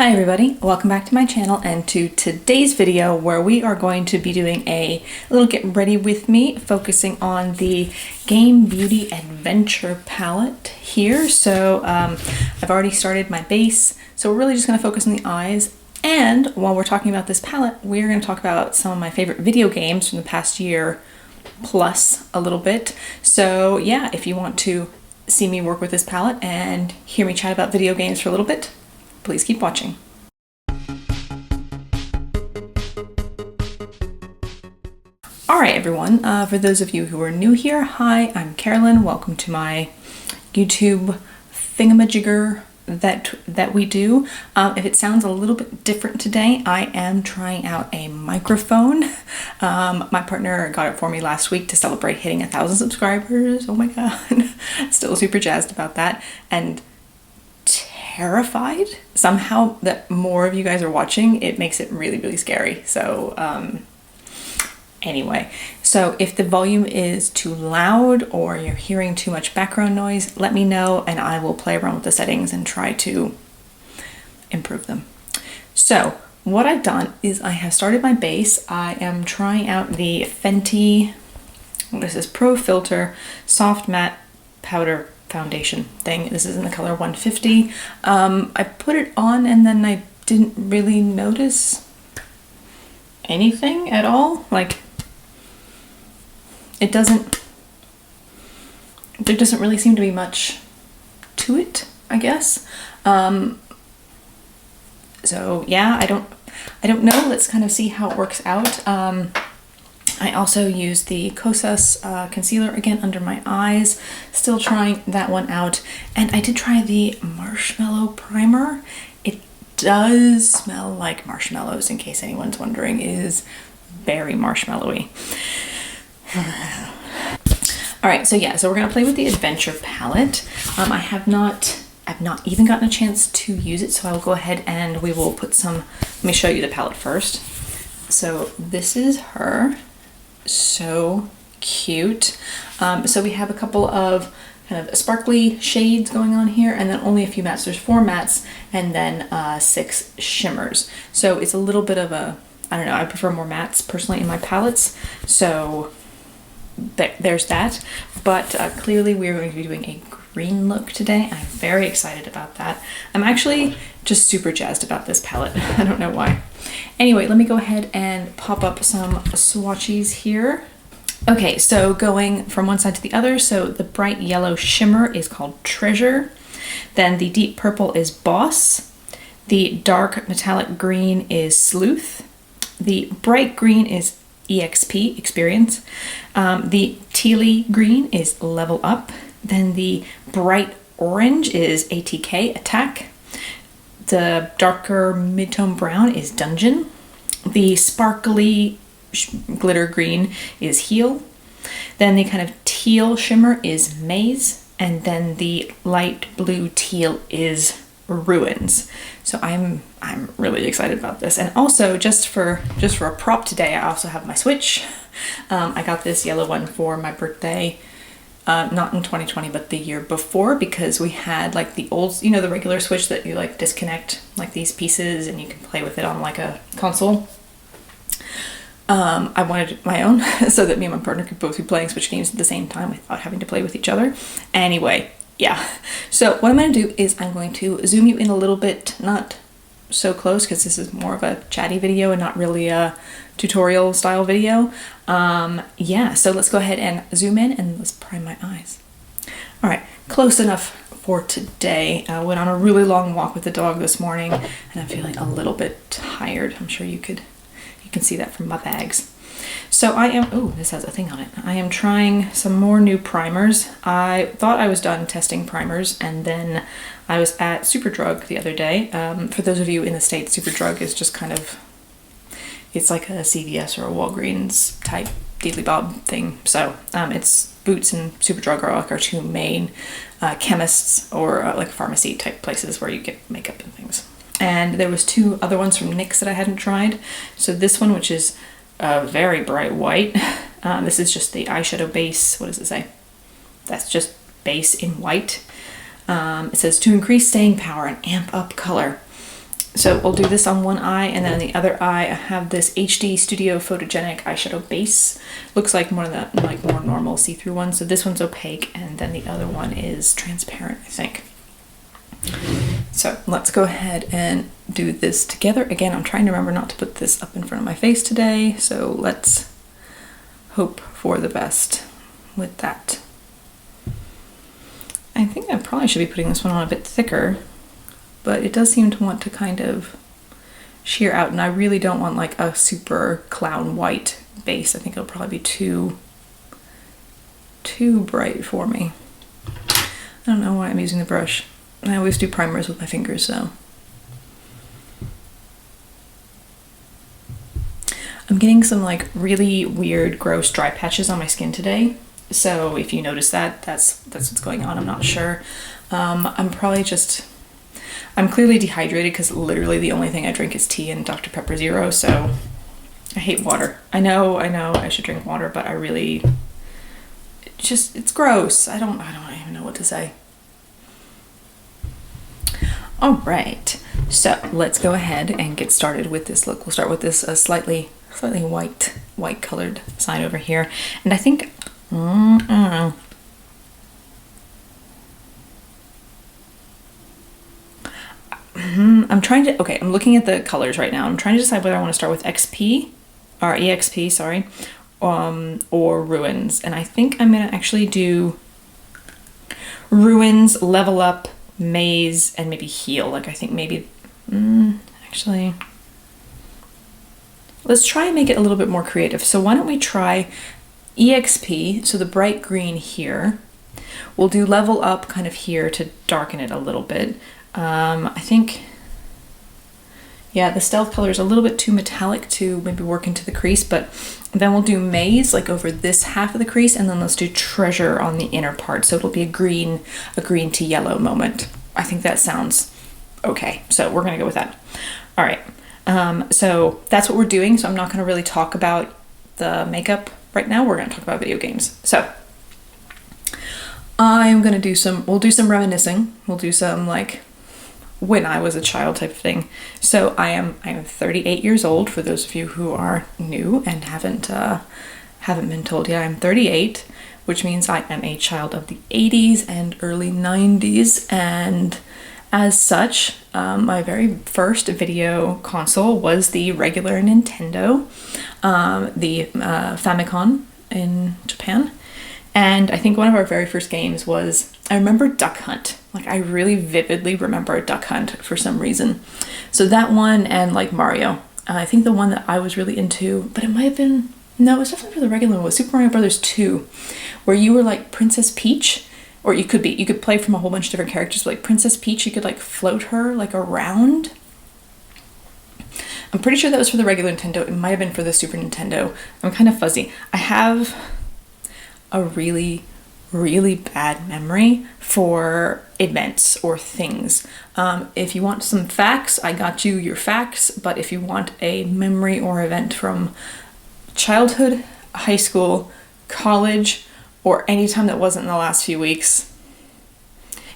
Hi everybody, welcome back to my channel and to today's video where we are going to be doing a little get ready with me focusing on the Game Beauty Adventure palette here. So I've already started my base, so we're really just going to focus on the eyes. And while we're talking about this palette, we're going to talk about some of my favorite video games from the past year plus a little bit. So yeah, if you want to see me work with this palette and hear me chat about video games for a little bit, please keep watching. Alright everyone, for those of you who are new here, hi, I'm Carolyn. Welcome to my YouTube thingamajigger that we do. If it sounds a little bit different today, I am trying out a microphone. My partner got it for me last week to celebrate hitting 1,000 subscribers. Oh my god, still super jazzed about that. And terrified somehow that more of you guys are watching. It makes it really scary. So anyway, so if the volume is too loud or you're hearing too much background noise, let me know and I will play around with the settings and try to improve them. So what I've done is I have started my base. I am trying out the Fenty, what is this, Pro Filter Soft Matte Powder Foundation thing. This is in the color 150. I put it on and then I didn't really notice anything at all. Like there doesn't really seem to be much to it, I guess. So yeah, I don't know. Let's kind of see how it works out. I also used the Kosas concealer again under my eyes, still trying that one out. And I did try the marshmallow primer. It does smell like marshmallows, in case anyone's wondering. It is very marshmallowy. Alright, so yeah, so we're gonna play with the Adventure palette. I've not even gotten a chance to use it, so I will go ahead and we will put some, let me show you the palette first. So this is her. So cute. So we have a couple of kind of sparkly shades going on here, and then only a few mattes. There's 4 mattes and then 6 shimmers. So it's a little bit of a, I don't know, I prefer more mattes personally in my palettes. So there's that. But clearly we're going to be doing a green look today. I'm very excited about that. I'm actually just super jazzed about this palette. I don't know why. Anyway, let me go ahead and pop up some swatches here. Okay, so going from one side to the other, so the bright yellow shimmer is called Treasure. Then the deep purple is Boss. The dark metallic green is Sleuth. The bright green is EXP, Experience. The tealy green is Level Up. Then the bright orange is ATK, Attack. The darker mid-tone brown is Dungeon. The sparkly glitter green is Heal. Then the kind of teal shimmer is Maze. And then the light blue teal is Ruins. So I'm really excited about this. And also just for a prop today, I also have my Switch. I got this yellow one for my birthday. Not in 2020, but the year before, because we had like the old, you know, the regular Switch that you like disconnect like these pieces and you can play with it on like a console. I wanted my own so that me and my partner could both be playing Switch games at the same time without having to play with each other. Anyway, yeah. So what I'm going to do is I'm going to zoom you in a little bit, not so close because this is more of a chatty video and not really a tutorial style video. Yeah, so let's go ahead and zoom in and let's prime my eyes. All right, close enough for today. I went on a really long walk with the dog this morning and I'm feeling a little bit tired. I'm sure you can see that from my bags. So I am, oh, this has a thing on it. I am trying some more new primers. I thought I was done testing primers and then I was at Superdrug the other day. For those of you in the States, Superdrug is just kind of, it's like a CVS or a Walgreens type dealy bob thing. So it's Boots and Superdrug are like our 2 main chemists or like pharmacy type places where you get makeup and things. And there was 2 other ones from NYX that I hadn't tried. So this one, which is very bright white. This is just the eyeshadow base. What does it say? That's just base in white. It says to increase staying power and amp up color. So we'll do this on one eye, and then on the other eye I have this HD Studio Photogenic eyeshadow base. Looks like one of the like more normal see-through ones. So this one's opaque, and then the other one is transparent, I think. So let's go ahead and do this together. Again, I'm trying to remember not to put this up in front of my face today, so let's hope for the best with that. I think I probably should be putting this one on a bit thicker, but it does seem to want to kind of sheer out, and I really don't want like a super clown white base. I think it'll probably be too bright for me. I don't know why I'm using the brush. I always do primers with my fingers, so. I'm getting some like really weird, gross dry patches on my skin today. So if you notice that, that's what's going on. I'm not sure. I'm clearly dehydrated because literally the only thing I drink is tea and Dr. Pepper Zero, so I hate water. I know I should drink water, but I really, it's gross. I don't even know what to say. All right, so let's go ahead and get started with this look. We'll start with this slightly white colored side over here, and I think I don't know. I'm looking at the colors right now. I'm trying to decide whether I want to start with EXP, sorry, or Ruins, and I think I'm gonna actually do Ruins, Level Up, Maze, and maybe Heal. Like I think maybe, actually, let's try and make it a little bit more creative. So why don't we try EXP, so the bright green here. We'll do Level Up kind of here to darken it a little bit. I think, yeah, the stealth color is a little bit too metallic to maybe work into the crease, but then we'll do Maze like over this half of the crease, and then let's do Treasure on the inner part. So it'll be a green to yellow moment. I think that sounds okay. So we're gonna go with that. All right. So that's what we're doing. So I'm not gonna really talk about the makeup right now. We're gonna talk about video games. So I'm gonna we'll do some reminiscing. We'll do some like when I was a child type of thing. So I am 38 years old, for those of you who are new and haven't been told yet. I'm 38, which means I am a child of the 80s and early 90s, and as such, my very first video console was the regular Nintendo, the Famicom in Japan. And I think one of our very first games was, I remember Duck Hunt. Like I really vividly remember Duck Hunt for some reason. So that one, and like Mario. I think the one that I was really into, but it might have been, no, it was definitely for the regular one, was Super Mario Brothers 2, where you were like Princess Peach, or you could play from a whole bunch of different characters, but like Princess Peach, you could like float her like around. I'm pretty sure that was for the regular Nintendo. It might have been for the Super Nintendo. I'm kind of fuzzy. I have a really bad memory for events or things. If you want some facts, I got you your facts, but if you want a memory or event from childhood, high school, college, or any time that wasn't in the last few weeks,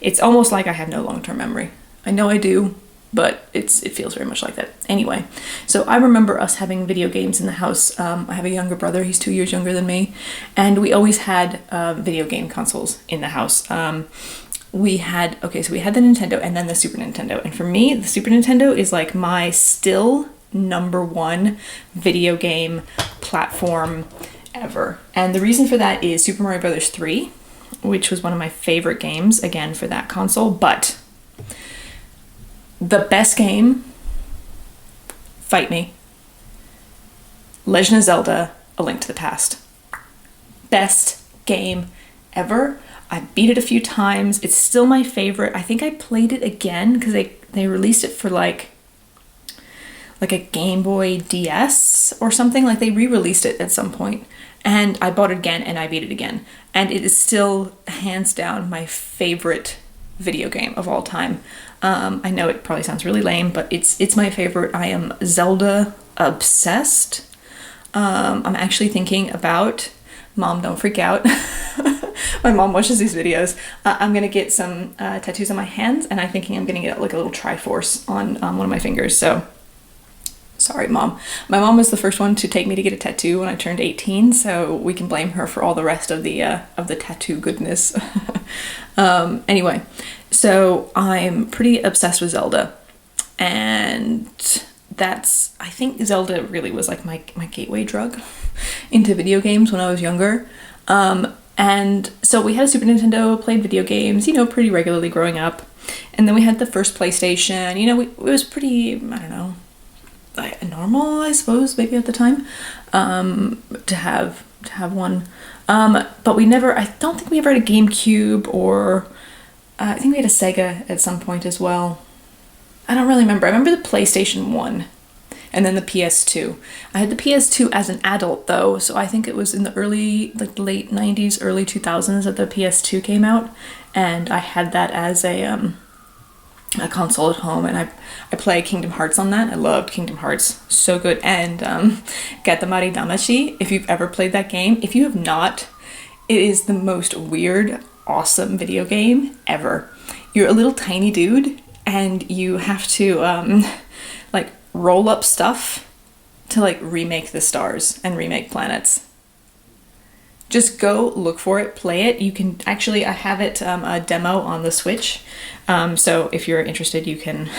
it's almost like I have no long-term memory. I know I do, but it feels very much like that. Anyway, so I remember us having video games in the house. I have a younger brother, he's 2 years younger than me, and we always had video game consoles in the house. We had the Nintendo and then the Super Nintendo, and for me, the Super Nintendo is like my still #1 video game platform ever. And the reason for that is Super Mario Brothers 3, which was one of my favorite games, again, for that console, but the best game, fight me, Legend of Zelda, A Link to the Past. Best game ever. I beat it a few times. It's still my favorite. I think I played it again because they released it for like a Game Boy DS or something. Like they re-released it at some point, and I bought it again and I beat it again. And it is still hands down my favorite video game of all time. I know it probably sounds really lame, but it's my favorite. I am Zelda obsessed. I'm actually thinking about, Mom, don't freak out. My mom watches these videos. I'm gonna get some tattoos on my hands, and I'm thinking I'm gonna get like a little Triforce on one of my fingers. So sorry, Mom. My mom was the first one to take me to get a tattoo when I turned 18, so we can blame her for all the rest of the tattoo goodness. Anyway, so I'm pretty obsessed with Zelda, and I think Zelda really was like my gateway drug into video games when I was younger. And so we had a Super Nintendo, played video games, you know, pretty regularly growing up. And then we had the first PlayStation, you know, it was pretty, I don't know, like normal, I suppose, maybe at the time, to have one. But we never, I don't think we ever had a GameCube, or I think we had a Sega at some point as well. I don't really remember. I remember the PlayStation 1 and then the PS2. I had the PS2 as an adult though, so I think it was in the late 90s, early 2000s that the PS2 came out, and I had that as a console at home, and I play Kingdom Hearts on that. I loved Kingdom Hearts, so good. And Katamari Damacy, if you've ever played that game. If you have not, it is the most weird, awesome video game ever. You're a little tiny dude, and you have to like roll up stuff to like remake the stars and remake planets. Just go look for it, play it. You can actually, I have it a demo on the Switch, so if you're interested, you can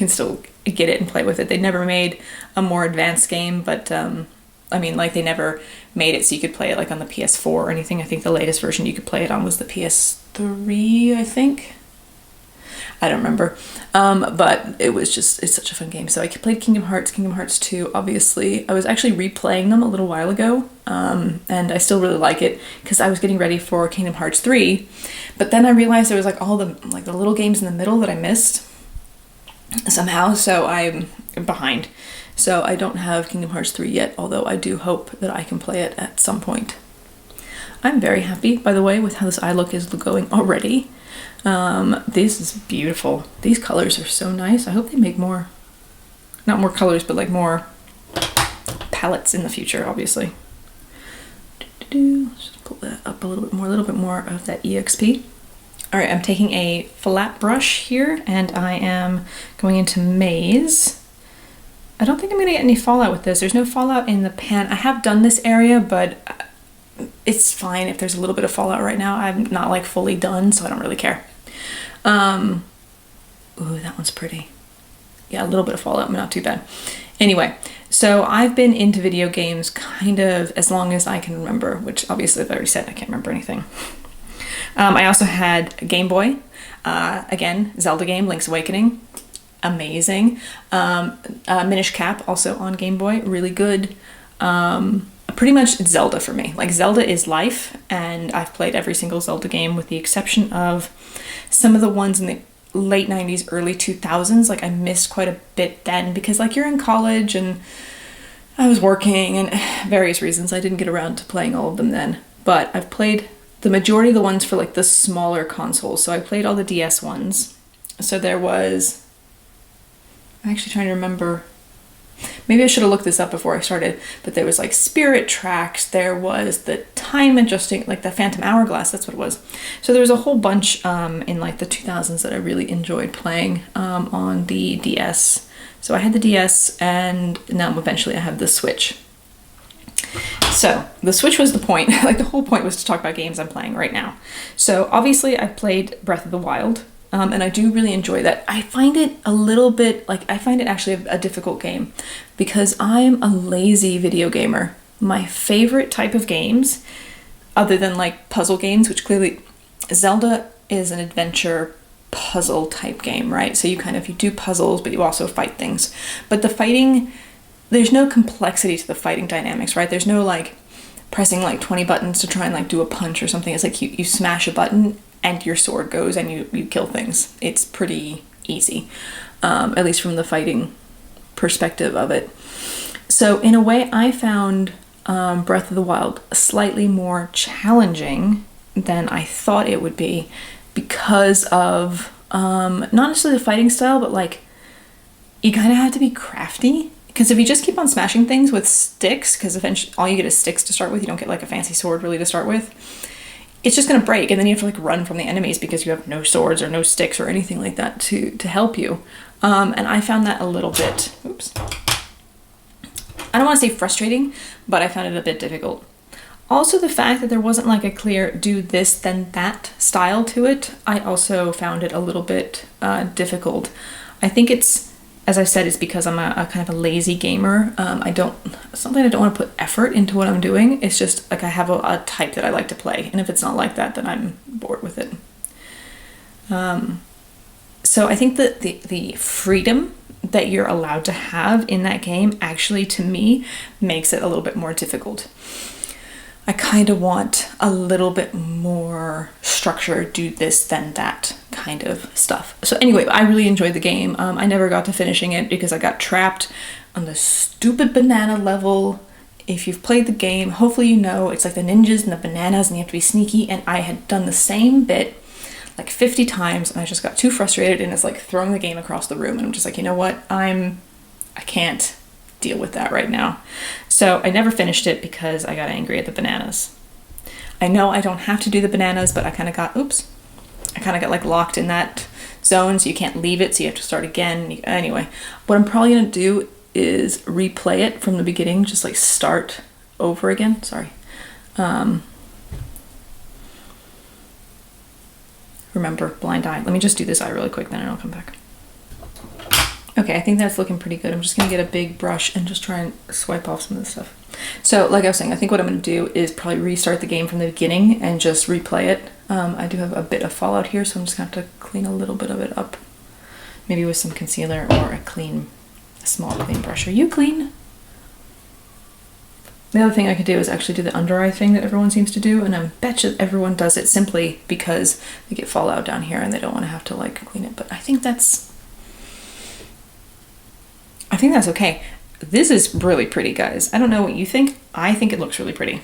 still get it and play with it. They never made a more advanced game, but I mean, like, they never made it so you could play it like on the PS4 or anything. I think the latest version you could play it on was the PS3, I think. I don't remember, but it's such a fun game. So I played Kingdom Hearts 2, obviously. I was actually replaying them a little while ago, and I still really like it because I was getting ready for Kingdom Hearts 3, but then I realized there was like all the little games in the middle that I missed somehow, so I'm behind. So I don't have Kingdom Hearts 3 yet, although I do hope that I can play it at some point. I'm very happy, by the way, with how this eye look is going already. This is beautiful. These colors are so nice. I hope they make more, not more colors, but like more palettes in the future, obviously. Let's just pull that up a little bit more of that EXP. All right, I'm taking a flat brush here, and I am going into Maze. I don't think I'm gonna get any fallout with this. There's no fallout in the pan. I have done this area, but it's fine if there's a little bit of fallout right now. I'm not like fully done, so I don't really care. Ooh, that one's pretty. Yeah, a little bit of fallout, but not too bad. Anyway, so I've been into video games kind of as long as I can remember, which obviously I've already said I can't remember anything. I also had a Game Boy, again, Zelda game, Link's Awakening, amazing. Minish Cap, also on Game Boy, really good. Pretty much Zelda for me. Like, Zelda is life, and I've played every single Zelda game with the exception of some of the ones in the late 90s, early 2000s. Like, I missed quite a bit then because, like, you're in college and I was working and various reasons I didn't get around to playing all of them then. But I've played the majority of the ones for like the smaller consoles. So I played all the DS ones. So there was, I'm actually trying to remember, maybe I should have looked this up before I started, but there was like Spirit Tracks, there was the time adjusting, like the Phantom Hourglass, that's what it was. So there was a whole bunch in like the 2000s that I really enjoyed playing on the DS. So I had the DS, and now eventually I have the Switch. So the Switch was the point, like the whole point was to talk about games I'm playing right now. So obviously I played Breath of the Wild, and I do really enjoy that. I find it a little bit, like, I find it actually a difficult game because I'm a lazy video gamer. My favorite type of games, other than like puzzle games, which clearly Zelda is an adventure puzzle type game, right? So you do puzzles, but you also fight things. But the fighting, there's no complexity to the fighting dynamics, right? There's no like pressing like 20 buttons to try and like do a punch or something. It's like you smash a button and your sword goes and you kill things. It's pretty easy, at least from the fighting perspective of it. So in a way, I found Breath of the Wild slightly more challenging than I thought it would be because of not necessarily the fighting style, but like you kind of have to be crafty. Because if you just keep on smashing things with sticks, because eventually all you get is sticks to start with, you don't get like a fancy sword really to start with, it's just gonna break, and then you have to like run from the enemies because you have no swords or no sticks or anything like that to help you. And I found that a little bit, oops. I don't want to say frustrating, but I found it a bit difficult. Also, the fact that there wasn't like a clear do this then that style to it, I also found it a little bit difficult. I think it's, as I said, it's because I'm a kind of a lazy gamer. I don't want to put effort into what I'm doing. It's just like I have a type that I like to play, and if it's not like that, then I'm bored with it. So I think that the freedom that you're allowed to have in that game actually, to me, makes it a little bit more difficult. I kind of want a little bit more structure, do this, then that kind of stuff. So anyway, I really enjoyed the game. I never got to finishing it because I got trapped on the stupid banana level. If you've played the game, hopefully you know it's like the ninjas and the bananas and you have to be sneaky, and I had done the same bit like 50 times and I just got too frustrated, and it's like throwing the game across the room, and I'm just like, you know what, I can't deal with that right now. So I never finished it because I got angry at the bananas. I know I don't have to do the bananas, but I kind of got like locked in that zone, so you can't leave it, so you have to start again. Anyway, what I'm probably gonna do is replay it from the beginning, just like start over again. Sorry. Remember, blind eye. Let me just do this eye really quick, then I'll come back. Okay, I think that's looking pretty good. I'm just gonna get a big brush and just try and swipe off some of this stuff. So like I was saying, I think what I'm gonna do is probably restart the game from the beginning and just replay it. I do have a bit of fallout here, so I'm just gonna have to clean a little bit of it up. Maybe with some concealer or a small clean brush. Are you clean? The other thing I could do is actually do the under eye thing that everyone seems to do, and I bet you everyone does it simply because they get fallout down here and they don't want to have to like clean it. But I think that's okay. This is really pretty, guys. I don't know what you think. I think it looks really pretty.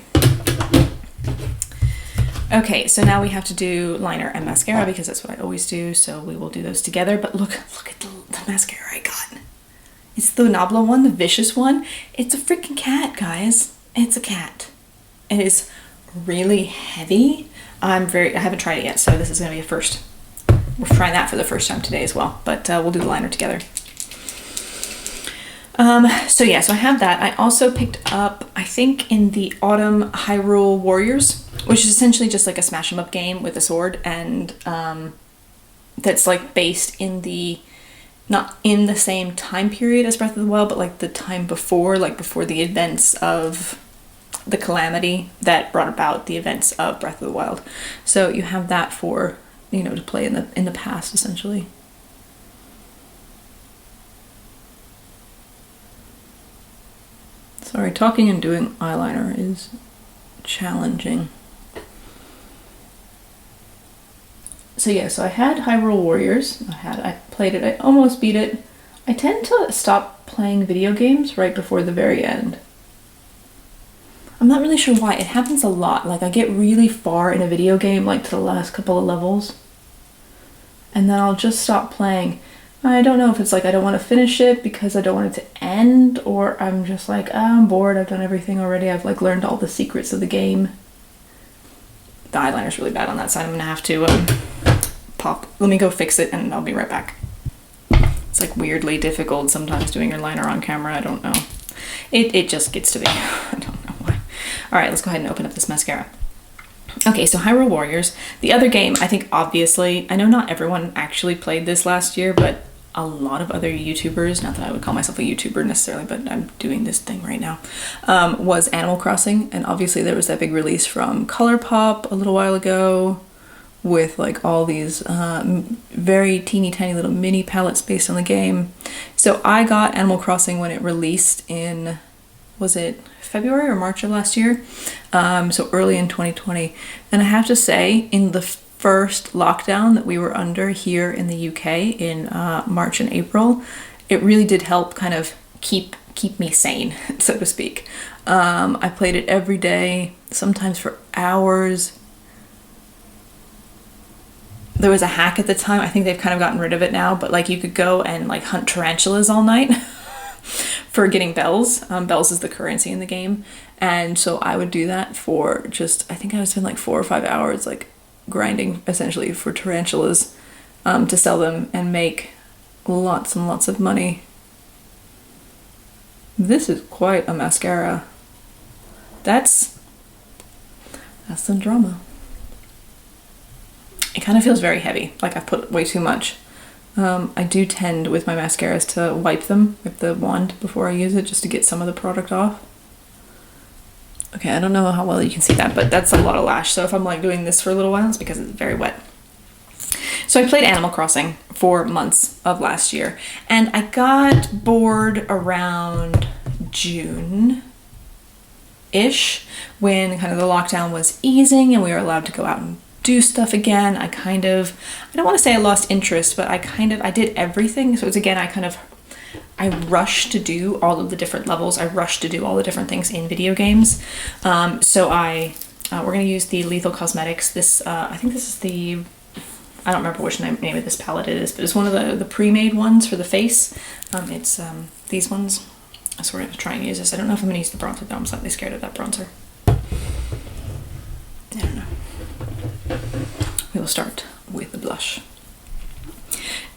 Okay, so now we have to do liner and mascara because that's what I always do. So we will do those together. But look at the mascara I got. It's the Nabla one, the vicious one. It's a freaking cat, guys. It's a cat. It is really heavy. I haven't tried it yet, so this is gonna be a first. We're trying that for the first time today as well, but we'll do the liner together. So I have that. I also picked up, I think in the autumn, Hyrule Warriors, which is essentially just like a smash 'em up game with a sword, and that's like based in not in the same time period as Breath of the Wild, but like the time before, like before the events of the calamity that brought about the events of Breath of the Wild. So you have that for, to play in the past, essentially. Sorry, talking and doing eyeliner is challenging. So I had Hyrule Warriors. I played it. I almost beat it. I tend to stop playing video games right before the very end. I'm not really sure why. It happens a lot. Like I get really far in a video game, like to the last couple of levels, and then I'll just stop playing. I don't know if it's like I don't want to finish it because I don't want it to end, or I'm just like, I'm bored. I've done everything already. I've like learned all the secrets of the game. The eyeliner's really bad on that side. I'm gonna have to pop. Let me go fix it and I'll be right back. It's like weirdly difficult sometimes doing your liner on camera. I don't know. It just gets to be. I don't know why. All right, let's go ahead and open up this mascara. Okay, so Hyrule Warriors. The other game, I think obviously, I know not everyone actually played this last year, but a lot of other YouTubers, not that I would call myself a YouTuber necessarily, but I'm doing this thing right now, was Animal Crossing. And obviously there was that big release from ColourPop a little while ago with like all these very teeny tiny little mini palettes based on the game. So I got Animal Crossing when it released in, was it February or March of last year? So early in 2020. And I have to say, in the first lockdown that we were under here in the UK in March and April, it really did help kind of keep me sane, so to speak. I played it every day, sometimes for hours. There was a hack at the time. I think they've kind of gotten rid of it now, but like you could go and like hunt tarantulas all night for getting bells. Bells is the currency in the game. And so I would do that for just, I think I would spend like 4 or 5 hours like grinding essentially for tarantulas to sell them and make lots and lots of money. This is quite a mascara. That's some drama. It kind of feels very heavy, like I've put way too much. I do tend with my mascaras to wipe them with the wand before I use it just to get some of the product off. Okay, I don't know how well you can see that, but that's a lot of lash. So if I'm like doing this for a little while, it's because it's very wet. So I played Animal Crossing for months of last year, and I got bored around June-ish when kind of the lockdown was easing and we were allowed to go out and do stuff again. I don't want to say I lost interest, but I did everything. So it's again, I rushed to do all of the different levels. I rushed to do all the different things in video games. So we're going to use the Lethal Cosmetics. This, I think this is the, I don't remember which name of this palette it is, but it's one of the pre-made ones for the face. It's these ones. So we're going to try and use this. I don't know if I'm going to use the bronzer though. I'm slightly scared of that bronzer. I don't know. We will start with the blush.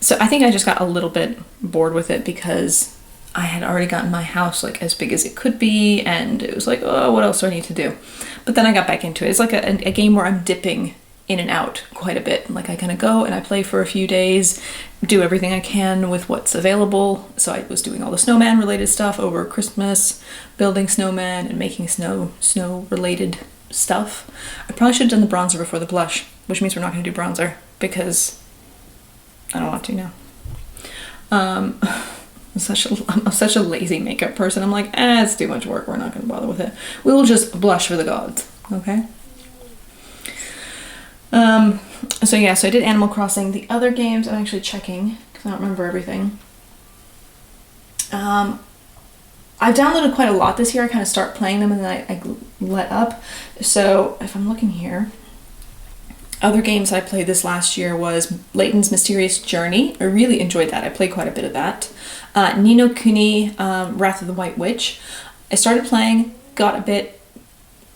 So I think I just got a little bit bored with it because I had already gotten my house like as big as it could be, and it was like, oh, what else do I need to do? But then I got back into it. It's like a game where I'm dipping in and out quite a bit. Like I kind of go and I play for a few days, do everything I can with what's available. So I was doing all the snowman related stuff over Christmas, building snowman and making snow related stuff. I probably should have done the bronzer before the blush, which means we're not going to do bronzer because I don't want to now. I'm such a lazy makeup person. I'm like, it's too much work. We're not going to bother with it. We will just blush for the gods. Okay. So yeah, so I did Animal Crossing. The other games I'm actually checking because I don't remember everything. I've downloaded quite a lot this year. I kind of start playing them and then I let up. So if I'm looking here, other games I played this last year was Layton's Mysterious Journey. I really enjoyed that. I played quite a bit of that. Ni no Kuni, Wrath of the White Witch. I started playing, got a bit,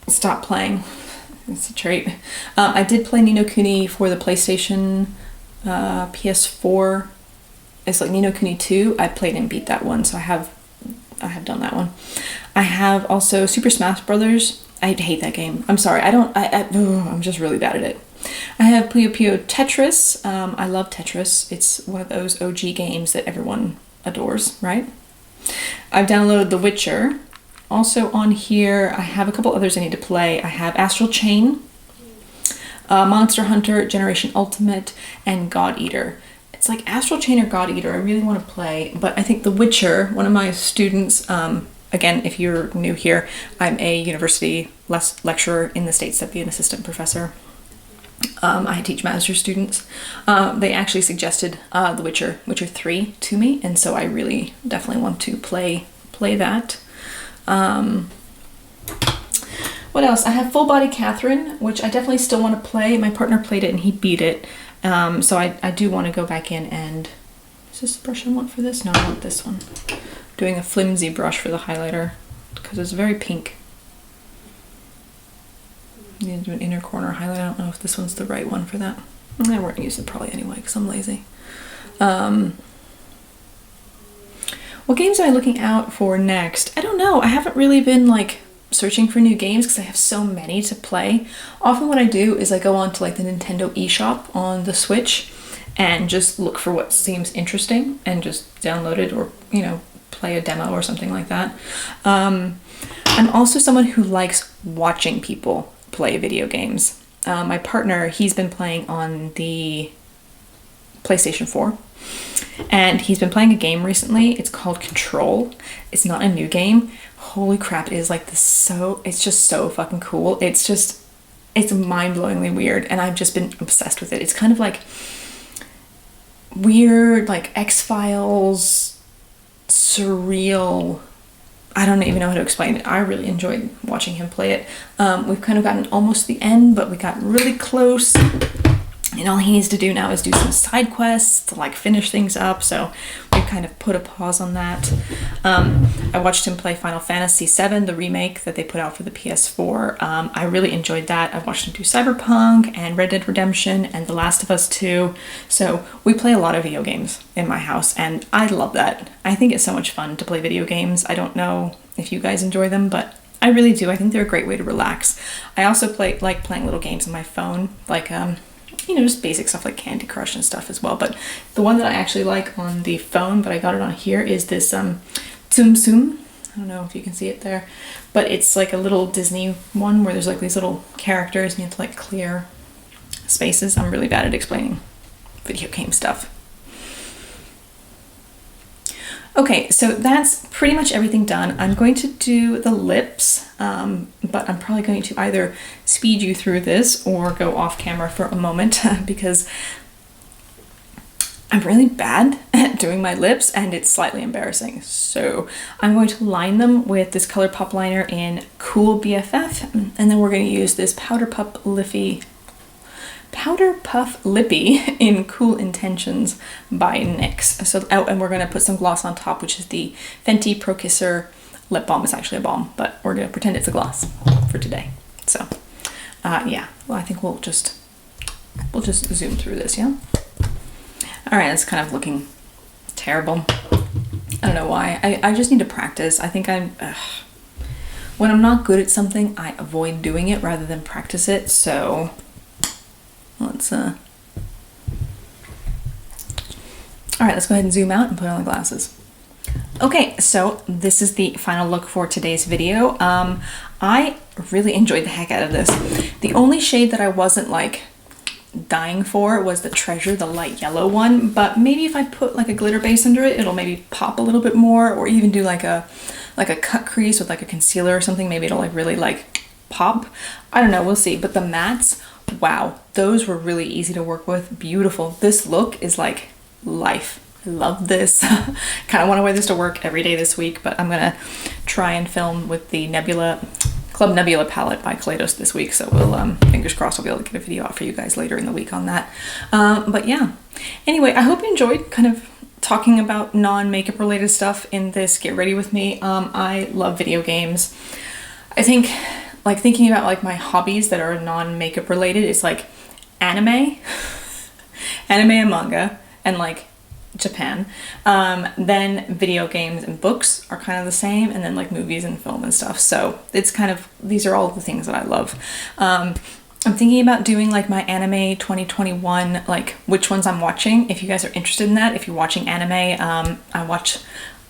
stopped playing. It's a trait. I did play Ni no Kuni for the PlayStation PS4. It's like Ni no Kuni 2. I played and beat that one, so I have done that one. I have also Super Smash Brothers. I hate that game. I'm sorry. I'm just really bad at it. I have Puyo Puyo Tetris. I love Tetris. It's one of those OG games that everyone adores, right? I've downloaded The Witcher. Also on here, I have a couple others I need to play. I have Astral Chain, Monster Hunter, Generation Ultimate, and God Eater. It's like Astral Chain or God Eater I really want to play, but I think The Witcher, one of my students, again, if you're new here, I'm a university lecturer in the States to be an assistant professor. I teach master's students. They actually suggested The Witcher 3 to me, and so I really definitely want to play that. What else? I have Full Body Catherine, which I definitely still want to play. My partner played it and he beat it. So I do want to go back in and... Is this the brush I want for this? No, I want this one. I'm doing a flimsy brush for the highlighter because it's very pink. I need to do an inner corner highlight. I don't know if this one's the right one for that. We're going to use it probably anyway because I'm lazy. What games am I looking out for next? I don't know. I haven't really been like searching for new games because I have so many to play. Often what I do is I go on to like the Nintendo eShop on the Switch and just look for what seems interesting and just download it or, you know, play a demo or something like that. I'm also someone who likes watching people play video games. My partner, he's been playing on the PlayStation 4. And he's been playing a game recently. It's called Control. It's not a new game. Holy crap, it is like this it's just so fucking cool. It's mind-blowingly weird and I've just been obsessed with it. It's kind of like weird, like X-Files, surreal. I don't even know how to explain it. I really enjoyed watching him play it. We've kind of gotten almost to the end, but we got really close. And all he needs to do now is do some side quests to like finish things up. So we kind of put a pause on that. I watched him play Final Fantasy VII, the remake that they put out for the PS4. I really enjoyed that. I watched him do Cyberpunk and Red Dead Redemption and The Last of Us 2. So we play a lot of video games in my house and I love that. I think it's so much fun to play video games. I don't know if you guys enjoy them, but I really do. I think they're a great way to relax. I also like playing little games on my phone, like you know, just basic stuff like Candy Crush and stuff as well. But the one that I actually like on the phone, but I got it on here, is this Tsum Tsum. I don't know if you can see it there, but it's like a little Disney one where there's like these little characters and you have to like clear spaces. I'm really bad at explaining video game stuff. Okay, so that's pretty much everything done. I'm going to do the lips, but I'm probably going to either speed you through this or go off camera for a moment because I'm really bad at doing my lips and it's slightly embarrassing. So I'm going to line them with this ColourPop liner in Cool BFF, and then we're going to use this Powder Puff Lippy in Cool Intentions by NYX. So, oh, and we're going to put some gloss on top, which is the Fenty Pro Kisser lip balm. It's actually a balm, but we're going to pretend it's a gloss for today. So, yeah, well, I think we'll just zoom through this, yeah? All right, it's kind of looking terrible. I don't know why. I just need to practice. I think when I'm not good at something, I avoid doing it rather than practice it, so let's all right, let's go ahead and zoom out and put on the glasses. Okay, so this is the final look for today's video. I really enjoyed the heck out of this. The only shade that I wasn't like dying for was the Treasure, the light yellow one, but maybe if I put like a glitter base under it, it'll maybe pop a little bit more, or even do like a cut crease with like a concealer or something. Maybe it'll like really like pop. I don't know, we'll see. But the mattes, wow, those were really easy to work with. Beautiful. This look is like life. I love this. Kind of want to wear this to work every day this week, but I'm gonna try and film with the Club Nebula palette by Kaleidos this week, so we'll fingers crossed I'll be able to get a video out for you guys later in the week on that. But yeah, anyway, I hope you enjoyed kind of talking about non-makeup related stuff in this Get Ready With Me. I love video games. I think like thinking about like my hobbies that are non-makeup related is like anime and manga, and like Japan. Then video games and books are kind of the same, and then like movies and film and stuff. So it's kind of, these are all the things that I love. I'm thinking about doing like my anime 2021, like which ones I'm watching. If you guys are interested in that, if you're watching anime, I watch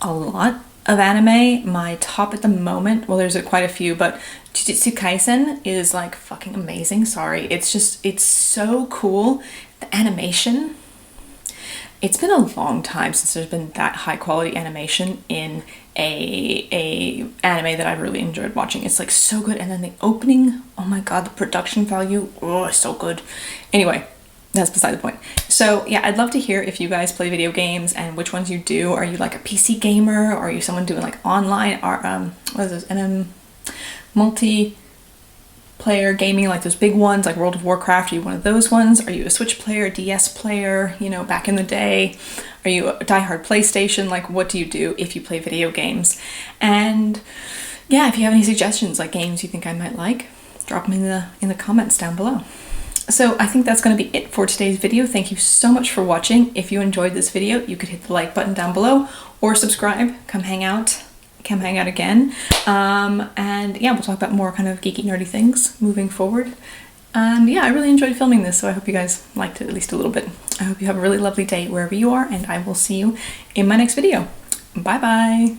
a lot of anime. My top at the moment, well, there's quite a few, but Jujutsu Kaisen is like fucking amazing. Sorry, it's just, it's so cool. The animation, it's been a long time since there's been that high quality animation in a anime that I've really enjoyed watching. It's like so good, and then the opening, oh my god, the production value, oh, so good. Anyway, that's beside the point. So yeah, I'd love to hear if you guys play video games and which ones you do. Are you like a PC gamer, or are you someone doing like online, or what is this, multiplayer gaming, like those big ones like World of Warcraft? Are you one of those ones? Are you a Switch player, DS player, you know, back in the day? Are you a diehard PlayStation? Like, what do you do if you play video games? And yeah, if you have any suggestions, like games you think I might like, drop them in the comments down below. So I think that's going to be it for today's video. Thank you so much for watching. If you enjoyed this video, you could hit the like button down below or subscribe. Come hang out again. And yeah, we'll talk about more kind of geeky, nerdy things moving forward. And yeah, I really enjoyed filming this, so I hope you guys liked it at least a little bit. I hope you have a really lovely day wherever you are, and I will see you in my next video. Bye bye.